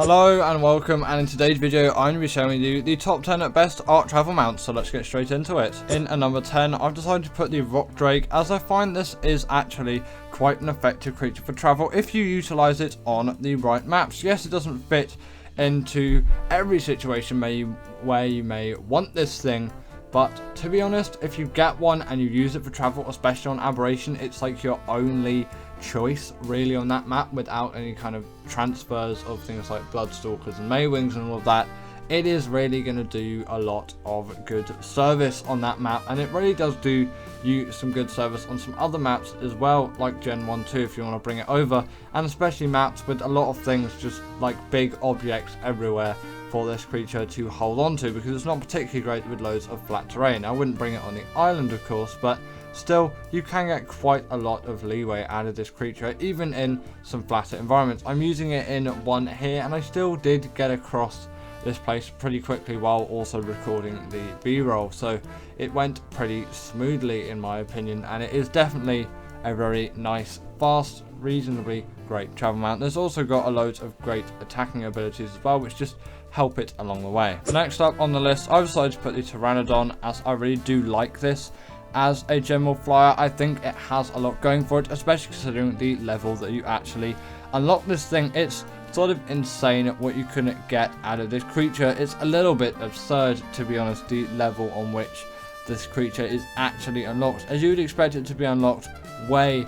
Hello and welcome, and in today's video I'm going to be showing you the top 10 best arc travel mounts, so let's get straight into it. In at number 10 I've decided to put the Rock Drake, as I find this is actually quite an effective creature for travel if you utilize it on the right maps. Yes, it doesn't fit into every situation where you may want this thing, but to be honest, if you get one and you use it for travel, especially on Aberration, it's like your only choice really on that map without any kind of transfers of things like Bloodstalkers and Maywings and all of that. It is really going to do a lot of good service on that map, and it really does do you some good service on some other maps as well, like Gen 1 2 if you want to bring it over, and especially maps with a lot of things just like big objects everywhere for this creature to hold on to, because it's not particularly great with loads of flat terrain. I wouldn't bring it on the island of course, but still, you can get quite a lot of leeway out of this creature, even in some flatter environments. I'm using it in one here, and I still did get across this place pretty quickly while also recording the B-roll, so it went pretty smoothly in my opinion, and it is definitely a very nice, fast, reasonably great travel mount. There's also got a load of great attacking abilities as well, which just help it along the way. Next up on the list, I've decided to put the Pteranodon, as I really do like this as a general flyer. I think it has a lot going for it, especially considering the level that you actually unlock this thing. It's sort of insane what you can get out of this creature. It's a little bit absurd, to be honest, the level on which this creature is actually unlocked, as you would expect it to be unlocked way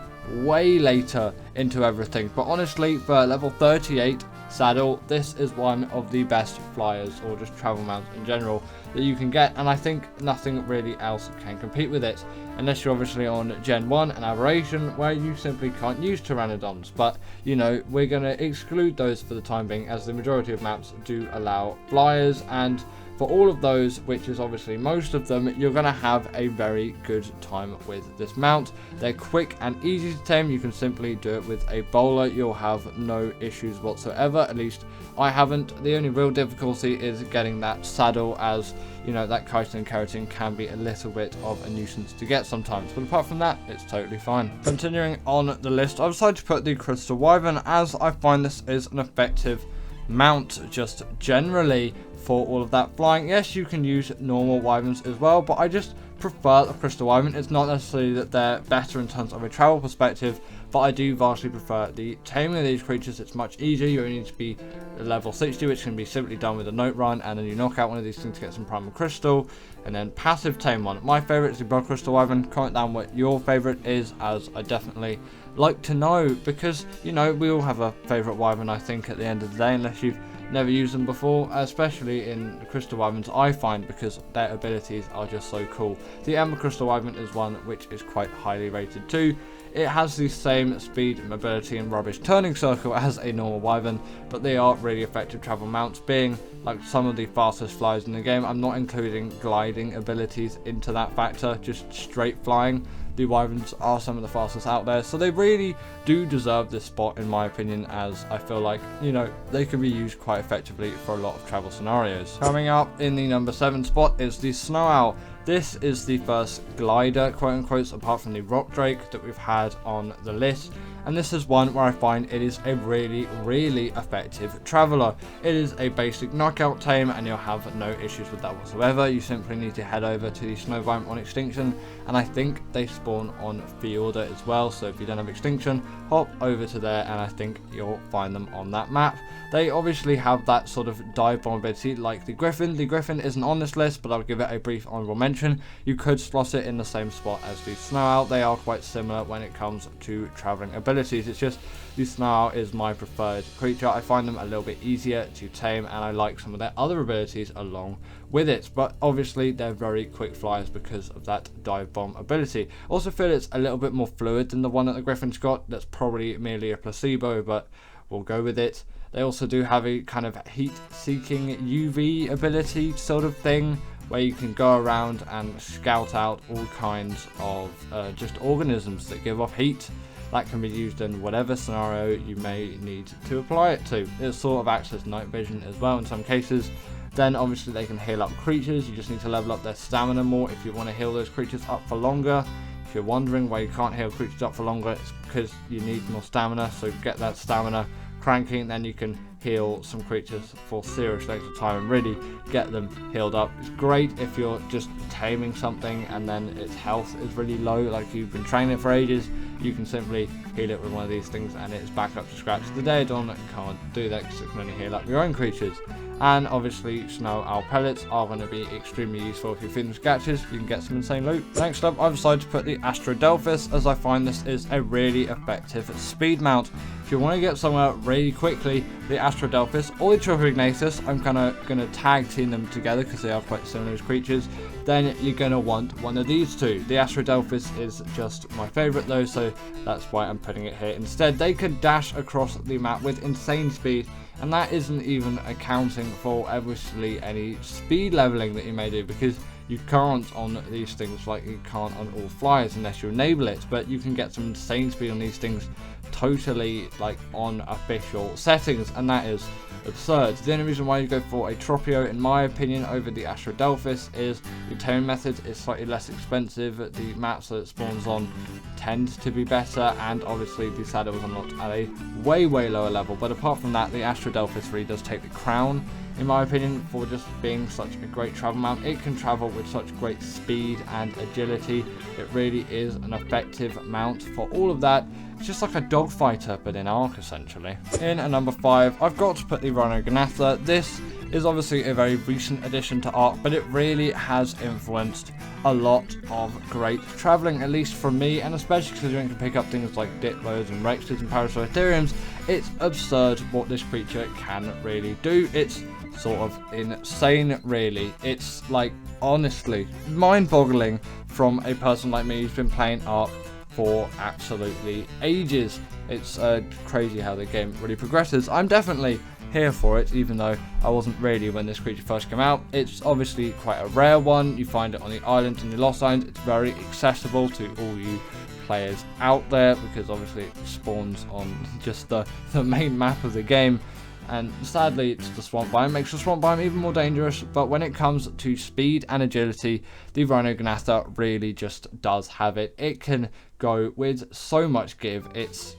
later into everything. But honestly, for level 38 saddle, this is one of the best flyers, or just travel mounts in general, that you can get, and I think nothing really else can compete with it, unless you're obviously on Gen 1 and Aberration, where you simply can't use Pteranodons. But you know, we're going to exclude those for the time being, as the majority of maps do allow flyers, and for all of those, which is obviously most of them, you're going to have a very good time with this mount. They're quick and easy to tame. You can simply do it with a bowler. You'll have no issues whatsoever, at least I haven't. The only real difficulty is getting that saddle, as you know, that chitin and keratin can be a little bit of a nuisance to get sometimes, but apart from that, it's totally fine. Continuing on the list, I've decided to put the Crystal Wyvern, as I find this is an effective mount just generally for all of that flying. Yes, you can use normal wyverns as well, but I just prefer the Crystal Wyvern. It's not necessarily that they're better in terms of a travel perspective, but I do vastly prefer the taming of these creatures. It's much easier. You only need to be level 60, which can be simply done with a note run, and then you knock out one of these things to get some primal crystal, and then passive tame one. My favourite is the Blood Crystal Wyvern. Comment down what your favourite is, as I definitely like to know, because you know, we all have a favourite wyvern, I think, at the end of the day, unless you've never used them before, especially in the Crystal Wyverns, I find, because their abilities are just so cool. The Ember Crystal Wyvern is one which is quite highly rated too. It has the same speed, mobility and rubbish turning circle as a normal wyvern, but they are really effective travel mounts, being like some of the fastest flyers in the game. I'm not including gliding abilities into that factor, just straight flying. The wyverns are some of the fastest out there, so they really do deserve this spot in my opinion, as I feel like, you know, they can be used quite effectively for a lot of travel scenarios. Coming up in the number 7 spot is the Snow Owl. This is the first glider, quote unquote, apart from the Rock Drake that we've had on the list, and this is one where I find it is a really effective traveler. It is a basic knockout tame, and you'll have no issues with that whatsoever. You simply need to head over to the snow biome on Extinction, and I think they spawn on Fjorda as well, so if you don't have Extinction, hop over to there, and I think you'll find them on that map. They obviously have that sort of dive bomb ability like the Griffin. The Griffin isn't on this list, but I'll give it a brief honorable mention. You could slot it in the same spot as the Snow Owl. They are quite similar when it comes to traveling abilities. It's just the Snow Owl is my preferred creature. I find them a little bit easier to tame, and I like some of their other abilities along with it, but obviously they're very quick flyers because of that dive bomb ability. Also feel it's a little bit more fluid than the one that the Griffin's got. That's probably merely a placebo, but we'll go with it. They also do have a kind of heat-seeking UV ability sort of thing, where you can go around and scout out all kinds of just organisms that give off heat. That can be used in whatever scenario you may need to apply it to. It sort of acts as night vision as well in some cases. Then obviously they can heal up creatures. You just need to level up their stamina more if you want to heal those creatures up for longer. If you're wondering why you can't heal creatures up for longer, it's because you need more stamina, so get that stamina cranking, and then you can heal some creatures for serious lengths of time and really get them healed up. It's great if you're just taming something and then its health is really low, like you've been training it for ages. You can simply heal it with one of these things and it's back up to scratch. The Daedon can't do that because it can only heal up your own creatures. And obviously snow owl pellets are going to be extremely useful if you're feeling scratches. You can get some insane loot. Next up, I've decided to put the Astrodelphis, as I find this is a really effective speed mount. If you want to get somewhere really quickly, the Astrodelphis or the Trichognathus, I'm kind of going to tag team them together because they are quite similar as creatures. Then you're going to want one of these two. The Astrodelphis is just my favourite though, so that's why I'm putting it here instead. They can dash across the map with insane speed, and that isn't even accounting for obviously any speed leveling that you may do, because you can't on these things like you can't on all flyers unless you enable it, but you can get some insane speed on these things totally like on official settings, and that is absurd. The only reason why you go for a Tropio, in my opinion, over the Astrodelphis is the taming method is slightly less expensive. The maps that it spawns on tend to be better, and obviously the saddles unlocked at a way lower level. But apart from that, the Astrodelphis really does take the crown, in my opinion, for just being such a great travel mount. It can travel with such great speed and agility. It really is an effective mount for all of that. It's just like a dog fighter, but in Ark, essentially. In at number 5, I've got to put the Rhinognatha. This is obviously a very recent addition to Ark, but it really has influenced a lot of great traveling, at least for me, and especially because you can pick up things like Diplos and Rexes and Parasauritheriums. It's absurd what this creature can really do. It's sort of insane, really. It's like, honestly, mind-boggling from a person like me who's been playing Ark for absolutely ages. It's crazy how the game really progresses. I'm definitely here for it, even though I wasn't really when this creature first came out. It's obviously quite a rare one. You find it on the island and the Lost Island. It's very accessible to all you players out there because obviously it spawns on just the main map of the game. And sadly, it's the swamp biome, makes the swamp biome even more dangerous. But when it comes to speed and agility, the Rhinognatha really just does have it. It can go with so much give. It's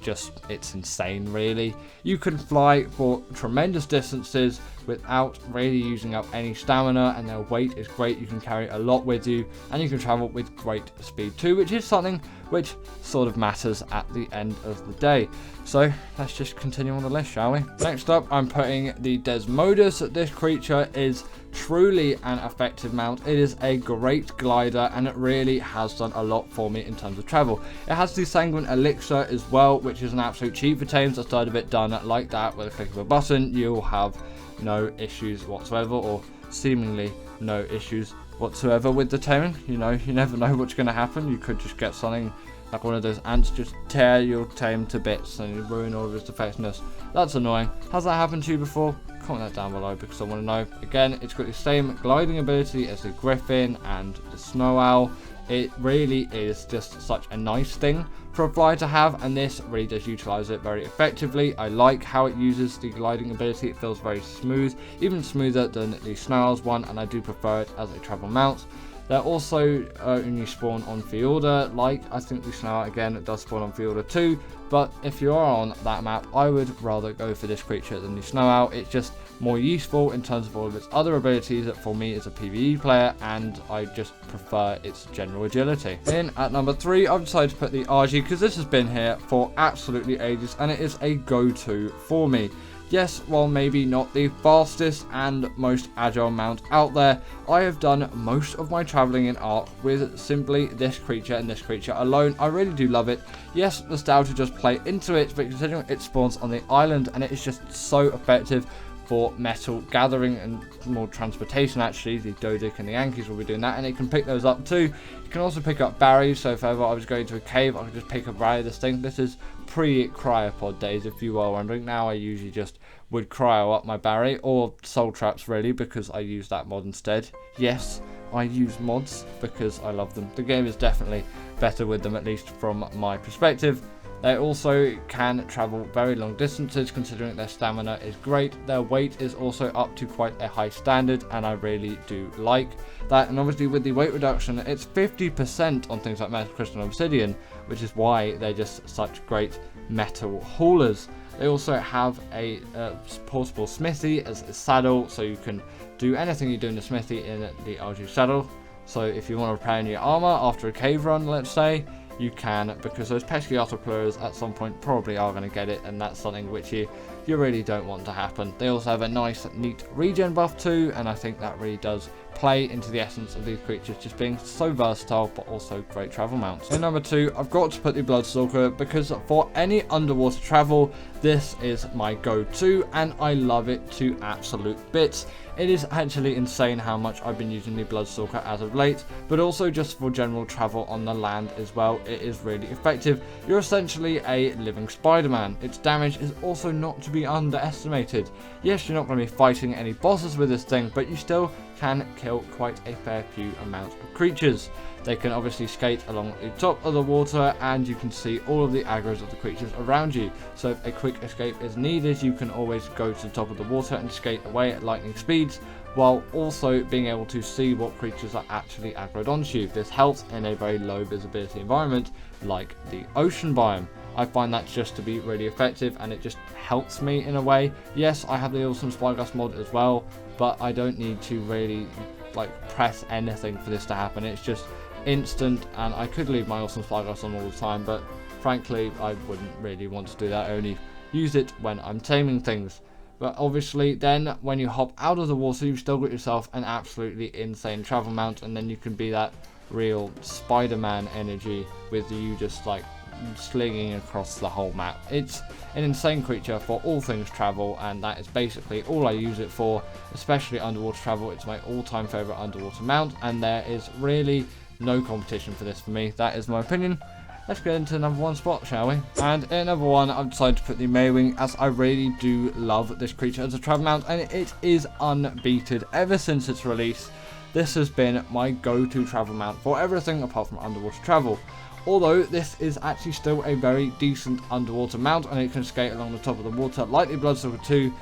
insane, really. You can fly for tremendous distances without really using up any stamina, and their weight is great. You can carry a lot with you, and you can travel with great speed too, which is something which sort of matters at the end of the day. So let's just continue on the list, shall we? Next up, I'm putting the Desmodus. This creature is truly an effective mount. It is a great glider, and it really has done a lot for me in terms of travel. It has the Sanguine Elixir as well, which is an absolute cheat for tames. I started it done like that with a click of a button. You'll have no issues whatsoever, or seemingly no issues whatsoever with the taming. You know, you never know what's going to happen. You could just get something like one of those ants just tear your tame to bits and you ruin all of its effectiveness. That's annoying. Has that happened to you before? Comment that down below because I want to know. Again, it's got the same gliding ability as the Griffin and the Snow Owl. It really is just such a nice thing for a flyer to have, and this really does utilize it very effectively. I like how it uses the gliding ability. It feels very smooth, even smoother than the Snow Owl's one, and I do prefer it as a travel mount. They're also only spawn on Fiorda, like I think the Snow Owl, again, it does spawn on Fiorda too, but if you are on that map, I would rather go for this creature than the Snow Owl. It's just more useful in terms of all of its other abilities that for me as a PvE player, and I just prefer its general agility. In at number 3, I've decided to put the RG because this has been here for absolutely ages, and it is a go-to for me. Yes, while maybe not the fastest and most agile mount out there, I have done most of my traveling in Ark with simply this creature and this creature alone. I really do love it. Yes, nostalgia does play into it, but considering it spawns on the island and it is just so effective for metal gathering and more transportation, actually. The Dodic and the Yankees will be doing that, and it can pick those up too. You can also pick up berries, so if ever I was going to a cave, I could just pick a berry of this thing. This is pre-cryopod days, if you are wondering. Now I usually just would cryo up my berry, or soul traps really, because I use that mod instead. Yes, I use mods because I love them. The game is definitely better with them, at least from my perspective. They also can travel very long distances, considering their stamina is great. Their weight is also up to quite a high standard, and I really do like that. And obviously with the weight reduction, it's 50% on things like metal, crystal, and obsidian, which is why they're just such great metal haulers. They also have a portable smithy as a saddle, so you can do anything you do in the smithy in the LG saddle. So if you want to repair your armor after a cave run, let's say, you can, because those pesky autoplurers at some point probably are going to get it, and that's something which you really don't want to happen. They also have a nice, neat regen buff too, and I think that really does play into the essence of these creatures just being so versatile, but also great travel mounts. In number 2, I've got to put the Bloodstalker, because for any underwater travel, this is my go-to, and I love it to absolute bits. It is actually insane how much I've been using the Bloodstalker as of late, but also just for general travel on the land as well, it is really effective. You're essentially a living Spider-Man. Its damage is also not to be underestimated. Yes, you're not going to be fighting any bosses with this thing, but you still can kill quite a fair few amount of creatures. They can obviously skate along the top of the water, and you can see all of the aggros of the creatures around you. So if a quick escape is needed, you can always go to the top of the water and skate away at lightning speeds, while also being able to see what creatures are actually aggroed onto you. This helps in a very low visibility environment like the ocean biome. I find that just to be really effective, and it just helps me in a way. Yes, I have the awesome Spyglass mod as well, but I don't need to really press anything for this to happen. It's just instant, and I could leave my awesome Spyglass on all the time, but frankly I wouldn't really want to do that. I only use it when I'm taming things. But obviously then when you hop out of the water, you've still got yourself an absolutely insane travel mount, and then you can be that real Spider-Man energy with you just slinging across the whole map. It's an insane creature for all things travel, and that is basically all I use it for, especially underwater travel. It's my all-time favorite underwater mount, and there is really no competition for this for me. That is my opinion. Let's get into number 1 spot, shall we? And in number 1, I've decided to put the Maywing, as I really do love this creature as a travel mount, and it is unbeaten ever since its release. This has been my go-to travel mount for everything apart from underwater travel. Although this is actually still a very decent underwater mount, and it can skate along the top of the water like the Bloodstalker 2.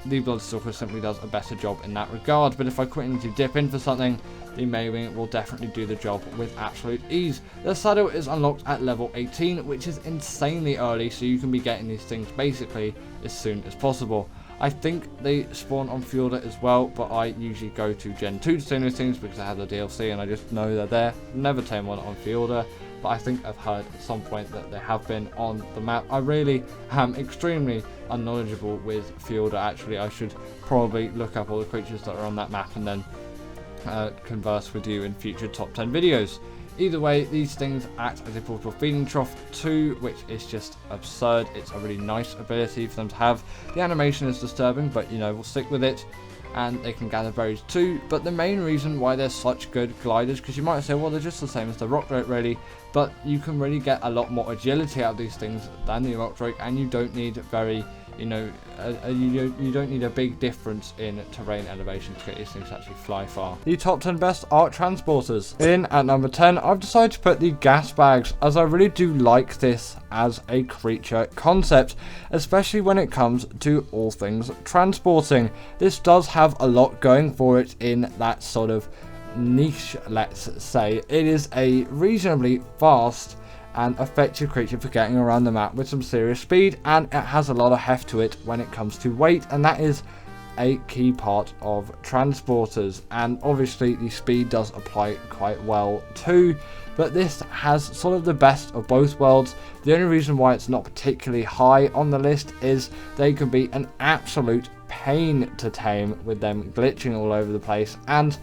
The Bloodstalker simply does a better job in that regard, but if I quickly need to dip in for something, the Maywing will definitely do the job with absolute ease. The saddle is unlocked at level 18, which is insanely early, so you can be getting these things basically as soon as possible. I think they spawn on Fjorda as well, but I usually go to Gen 2 to tame those things because I have the DLC and I just know they're there. Never tame one on Fjorda, but I think I've heard at some point that they have been on the map. I really am extremely unknowledgeable with Fjorda. Actually, I should probably look up all the creatures that are on that map and then converse with you in future top 10 videos. Either way, these things act as a portable feeding trough too, which is just absurd. It's a really nice ability for them to have. The animation is disturbing, but you know, we'll stick with it. And they can gather berries too, but the main reason why they're such good gliders, because you might say, well, they're just the same as the rock drake really, but you can really get a lot more agility out of these things than the rock drake, and you don't need very, you don't need a big difference in terrain elevation to get these things to actually fly far. The top 10 best art transporters. In at number 10, I've decided to put the gas bags, as I really do like this as a creature concept, especially when it comes to all things transporting. This does have a lot going for it in that sort of niche, let's say. It is a reasonably fast and effective creature for getting around the map with some serious speed, and it has a lot of heft to it when it comes to weight, and that is a key part of transporters. And obviously the speed does apply quite well too, but this has sort of the best of both worlds. The only reason why it's not particularly high on the list is they can be an absolute pain to tame with them glitching all over the place, and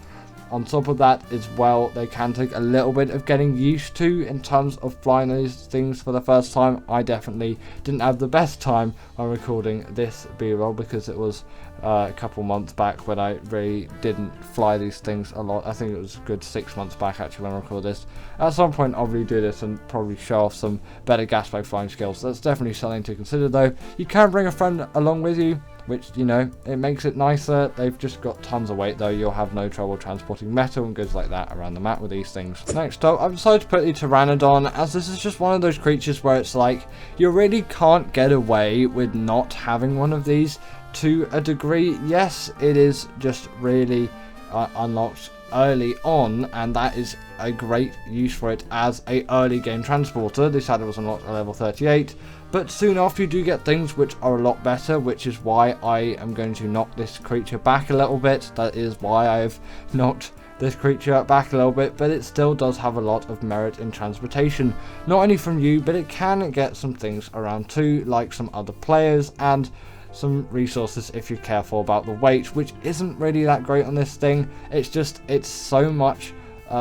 on top of that as well, they can take a little bit of getting used to in terms of flying these things for the first time. I definitely didn't have the best time on recording this B-roll because it was a couple months back when I really didn't fly these things a lot. I think it was a good 6 months back actually when I recorded this. At some point I'll redo this and probably show off some better gas bag flying skills. That's definitely something to consider though. You can bring a friend along with you, which, you know, it makes it nicer. They've just got tons of weight though. You'll have no trouble transporting metal and goods like that around the map with these things. Next up, I've decided to put the Pteranodon, as this is just one of those creatures where it's like, you really can't get away with not having one of these to a degree. Yes, it is just really unlocked early on, and that is a great use for it as a early game transporter. This shadow was unlocked at level 38, but soon after you do get things which are a lot better, which is why I am going to knock this creature back a little bit. That is why I've knocked this creature back a little bit, but it still does have a lot of merit in transportation, not only from you, but it can get some things around too, like some other players and some resources if you're careful about the weight, which isn't really that great on this thing. It's so much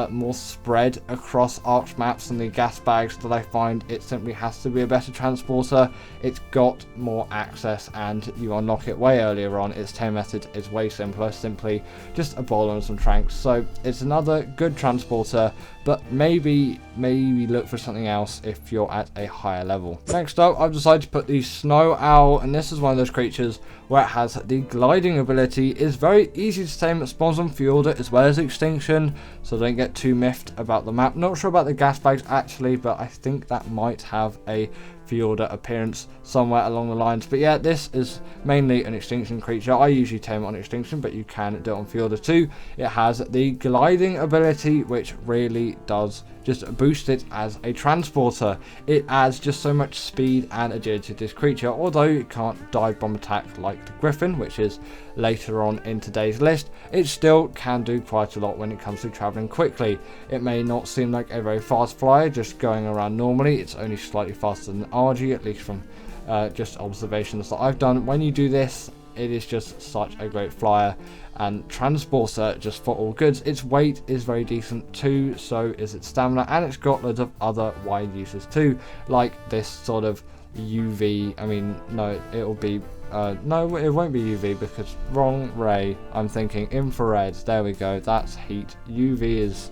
more spread across Arch maps than the gas bags that I find it simply has to be a better transporter. It's got more access and you unlock it way earlier on. Its tame method is way simpler, simply just a bowler and some tranks. So it's another good transporter, but maybe look for something else if you're at a higher level. Next up, I've decided to put the Snow Owl, and this is one of those creatures where it has the gliding ability. Is very easy to tame. It spawns on Fjorda as well as Extinction, so don't get too miffed about the map. Not sure about the gas bags actually, but I think that might have a Fjorda appearance somewhere along the lines. But yeah, this is mainly an Extinction creature. I usually tame it on Extinction, but you can do it on Fjorda too. It has the gliding ability, which really does just boost it as a transporter. It adds just so much speed and agility to this creature, although it can't dive bomb attack like the Griffin, which is later on in today's list. It still can do quite a lot when it comes to traveling quickly. It may not seem like a very fast flyer just going around normally. It's only slightly faster than RG, at least from just observations that I've done. When you do this, it is just such a great flyer and transporter just for all goods. Its weight is very decent too, so is its stamina, and it's got loads of other wide uses too, like this sort of UV. I mean, no, it'll be no, it won't be UV because wrong ray. I'm thinking infrared. There we go. That's heat. UV is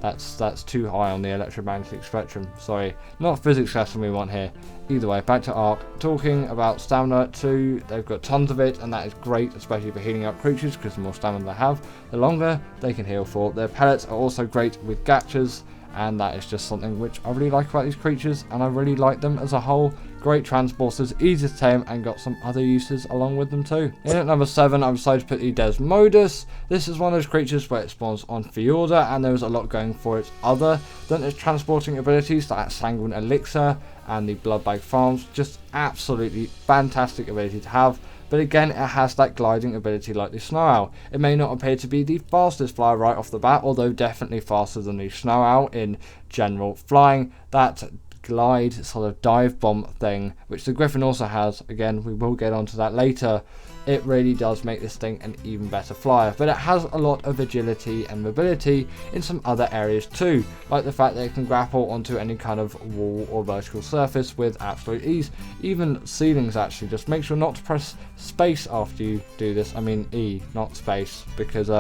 that's too high on the electromagnetic spectrum. Sorry, not physics lesson we want here. Either way, back to Arc. Talking about stamina too, they've got tons of it, and that is great, especially for healing up creatures, because the more stamina they have, the longer they can heal for. Their pellets are also great with gachas, and that is just something which I really like about these creatures, and I really like them as a whole. Great transporters, easy to tame, and got some other uses along with them too. In at number 7, I've decided to put the Desmodus. This is one of those creatures where it spawns on Fjorda, and there is a lot going for it other than its transporting abilities, like Sanguine Elixir and the Blood Bag Farms. Just absolutely fantastic ability to have. But again, it has that gliding ability like the Snow Owl. It may not appear to be the fastest flyer right off the bat, although definitely faster than the Snow Owl in general flying. That glide sort of dive bomb thing, which the Griffin also has, again, we will get onto that later. It really does make this thing an even better flyer, but it has a lot of agility and mobility in some other areas too, like the fact that it can grapple onto any kind of wall or vertical surface with absolute ease, even ceilings actually. Just make sure not to press space after you do this. I mean E, not space, because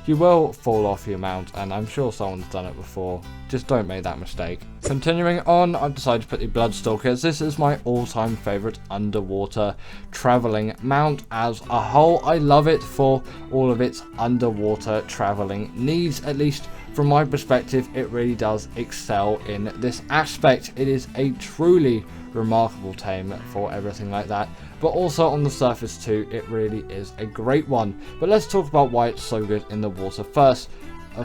you will fall off your mount, and I'm sure someone's done it before. Just don't make that mistake. Continuing on, I've decided to put the Bloodstalkers. This is my all-time favourite underwater travelling mount as a whole. I love it for all of its underwater travelling needs. At least from my perspective, it really does excel in this aspect. It is a truly remarkable tame for everything like that, but also on the surface too, it really is a great one. But let's talk about why it's so good in the water first.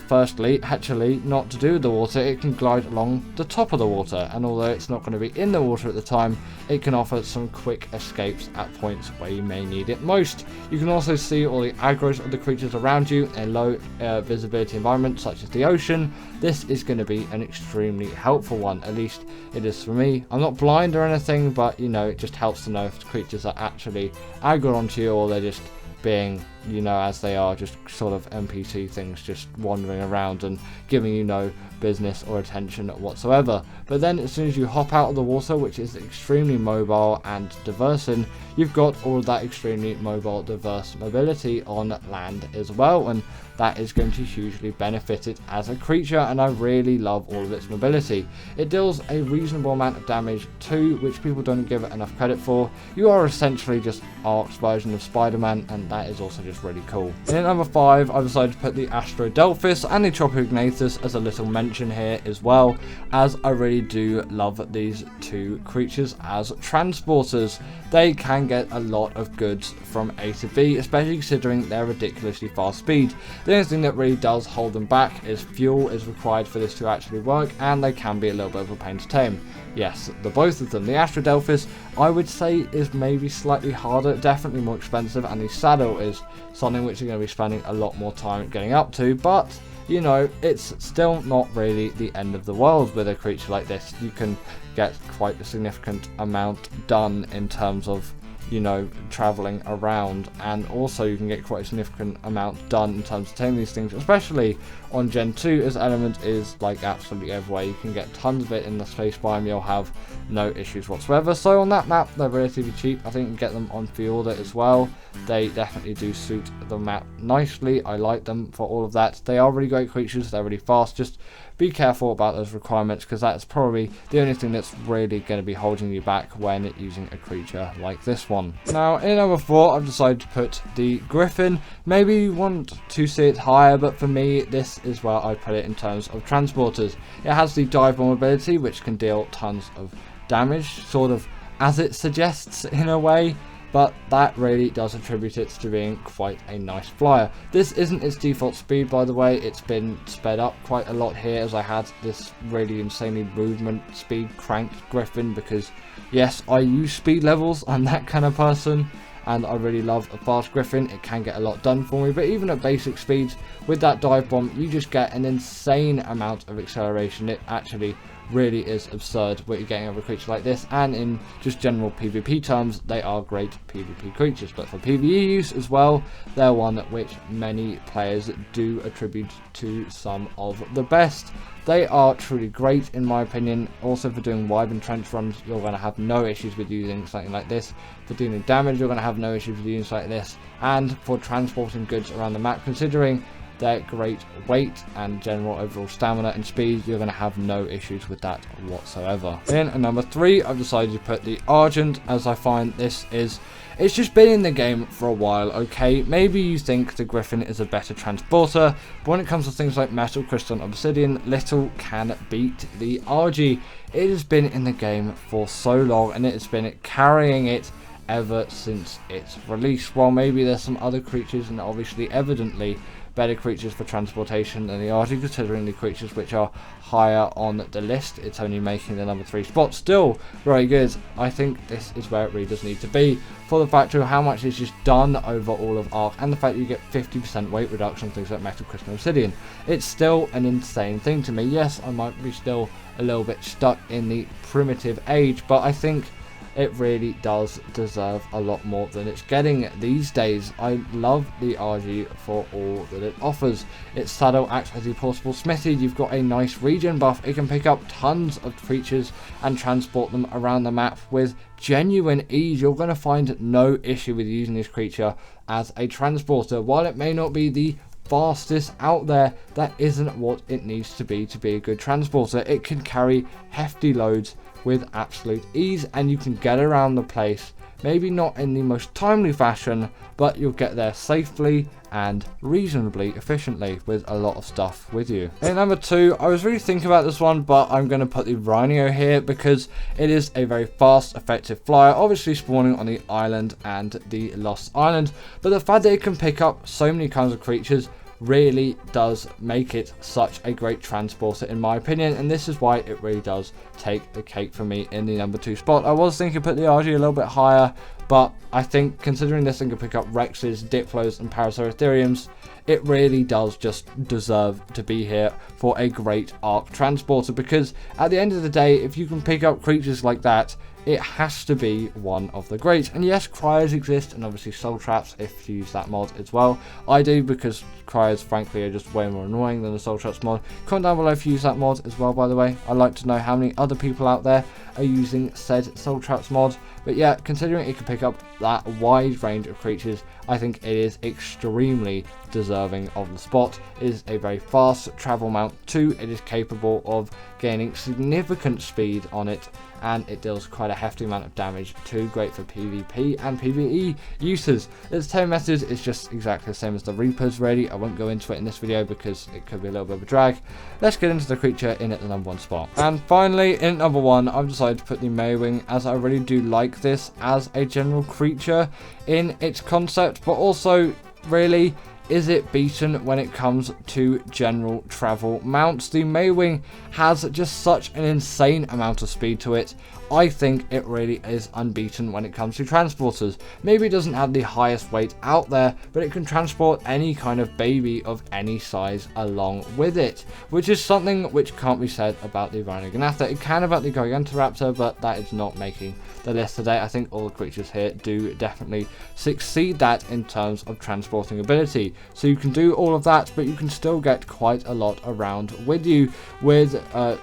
Firstly, actually, not to do with the water, it can glide along the top of the water, and although it's not going to be in the water at the time, it can offer some quick escapes at points where you may need it most. You can also see all the aggros of the creatures around you in a low visibility environment such as the ocean. This is going to be an extremely helpful one, at least it is for me. I'm not blind or anything, but you know, it just helps to know if the creatures are actually aggro onto you or they're just being, you know, as they are, just sort of NPC things just wandering around and giving you no business or attention whatsoever. But then as soon as you hop out of the water, which is extremely mobile and diverse, and you've got all of that extremely mobile, diverse mobility on land as well, and that is going to hugely benefit it as a creature, and I really love all of its mobility. It deals a reasonable amount of damage too, which people don't give it enough credit for. You are essentially just Ark's version of Spider-Man, and that is also just just really cool. In at number 5, I've decided to put the Astrodelphis and the Tropignathus as a little mention here as well, as I really do love these two creatures as transporters. They can get a lot of goods from A to B, especially considering their ridiculously fast speed. The only thing that really does hold them back is fuel is required for this to actually work, and they can be a little bit of a pain to tame. Yes, the both of them. The Astrodelphis, I would say, is maybe slightly harder, definitely more expensive, and the saddle is something which you're going to be spending a lot more time getting up to, but you know, it's still not really the end of the world with a creature like this. You can get quite a significant amount done in terms of, you know, traveling around, and also you can get quite a significant amount done in terms of taming these things, especially on Gen 2, as element is like absolutely everywhere. You can get tons of it in the space biome, you'll have no issues whatsoever. So on that map, they're relatively cheap. I think you can get them on Fiorda as well. They definitely do suit the map nicely. I like them for all of that. They are really great creatures, they're really fast. Just be careful about those requirements, because that's probably the only thing that's really going to be holding you back when using a creature like this one. Now, in number 4, I've decided to put the Griffin. Maybe you want to see it higher, but for me, this is where I put it in terms of transporters. It has the dive bomb ability, which can deal tons of damage, sort of as it suggests in a way, but that really does attribute it to being quite a nice flyer. This isn't its default speed, by the way. It's been sped up quite a lot here, as I had this really insanely movement speed cranked Griffin, because yes, I use speed levels, I'm that kind of person, and I really love a fast Griffin. It can get a lot done for me, but even at basic speeds, with that dive bomb, you just get an insane amount of acceleration. It actually really is absurd what you're getting of a creature like this, and in just general PvP terms, they are great PvP creatures, but for PvE use as well, they're one which many players do attribute to some of the best. They are truly great in my opinion. Also for doing wyvern trench runs, you're going to have no issues with using something like this. For dealing damage, you're going to have no issues with using something like this, and for transporting goods around the map, considering their great weight and general overall stamina and speed, you're going to have no issues with that whatsoever. In at number 3, I've decided to put the Argent, as I find this is, it's just been in the game for a while, okay? Maybe you think the Griffin is a better transporter, but when it comes to things like Metal, Crystal and Obsidian, little can beat the RG. It has been in the game for so long, and it has been carrying it ever since its release. While maybe there's some other creatures, and obviously evidently better creatures for transportation than the RG, considering the creatures which are higher on the list, it's only making the number 3 spot. Still very good. I think this is where it really does need to be, for the fact of how much is just done over all of Arc, and the fact that you get 50% weight reduction on things like Metal, Crystal and Obsidian. It's still an insane thing to me. Yes, I might be still a little bit stuck in the primitive age, but I think it really does deserve a lot more than it's getting these days. I love the RG for all that it offers. Its saddle acts as a portable smithy. You've got a nice regen buff. It can pick up tons of creatures and transport them around the map with genuine ease. You're going to find no issue with using this creature as a transporter. While it may not be the fastest out there, that isn't what it needs to be a good transporter. It can carry hefty loads with absolute ease, and you can get around the place, maybe not in the most timely fashion, but you'll get there safely and reasonably efficiently with a lot of stuff with you. In number 2, I was really thinking about this one, but I'm going to put the Rhino here because it is a very fast, effective flyer, obviously spawning on the island and the Lost Island, but the fact that it can pick up so many kinds of creatures really does make it such a great transporter in my opinion, and this is why it really does take the cake for me in the number 2 spot. I was thinking put the RG a little bit higher, but I think considering this thing can pick up Rexes, Diplos and Paraceratheriums, it really does just deserve to be here for a great Arc transporter, because at the end of the day, if you can pick up creatures like that, it has to be one of the greats. And yes, cryos exist, and obviously soul traps if you use that mod as well. I do, because cryos frankly are just way more annoying than the soul traps mod. Comment down below if you use that mod as well, by the way. I'd like to know how many other people out there are using said soul traps mod. But yeah, considering it can pick up that wide range of creatures, I think it is extremely deserving of the spot. It is a very fast travel mount too. It is capable of gaining significant speed on it, and it deals quite a hefty amount of damage too. Great for PvP and PvE uses. Its tame message is just exactly the same as the Reapers really. I won't go into it in this video because it could be a little bit of a drag. Let's get into the creature in at the number 1 spot. And finally, in number 1, I've decided to put the Maywing, as I really do like this as a general creature in its concept, but also really, is it beaten when it comes to general travel mounts? The Maywing has just such an insane amount of speed to it. I think it really is unbeaten when it comes to transporters. Maybe it doesn't have the highest weight out there, but it can transport any kind of baby of any size along with it, which is something which can't be said about the Rhinognatha. It can about the Gigantoraptor, but that is not making the list today. I think all the creatures here do definitely succeed that in terms of transporting ability. So you can do all of that, but you can still get quite a lot around with you with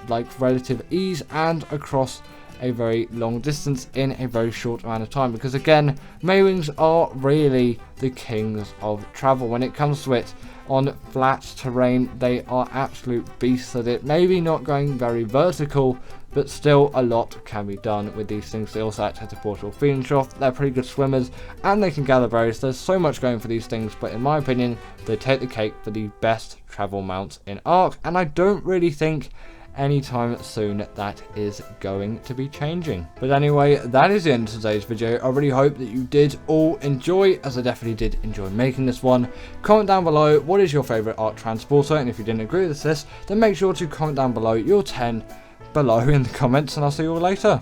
like relative ease and across a very long distance in a very short amount of time, because again, Maywings are really the kings of travel when it comes to it. On flat terrain, they are absolute beasts at it. Maybe not going very vertical, but still a lot can be done with these things. They also act as a portable feeding trough. They're pretty good swimmers, and they can gather berries. There's so much going for these things, but in my opinion, they take the cake for the best travel mounts in Ark, and I don't really think anytime soon that is going to be changing. But anyway, that is the end of today's video. I really hope that you did all enjoy, as I definitely did enjoy making this one. Comment down below what is your favorite Ark transporter, and if you didn't agree with this, then make sure to comment down below your 10 below in the comments, and I'll see you all later.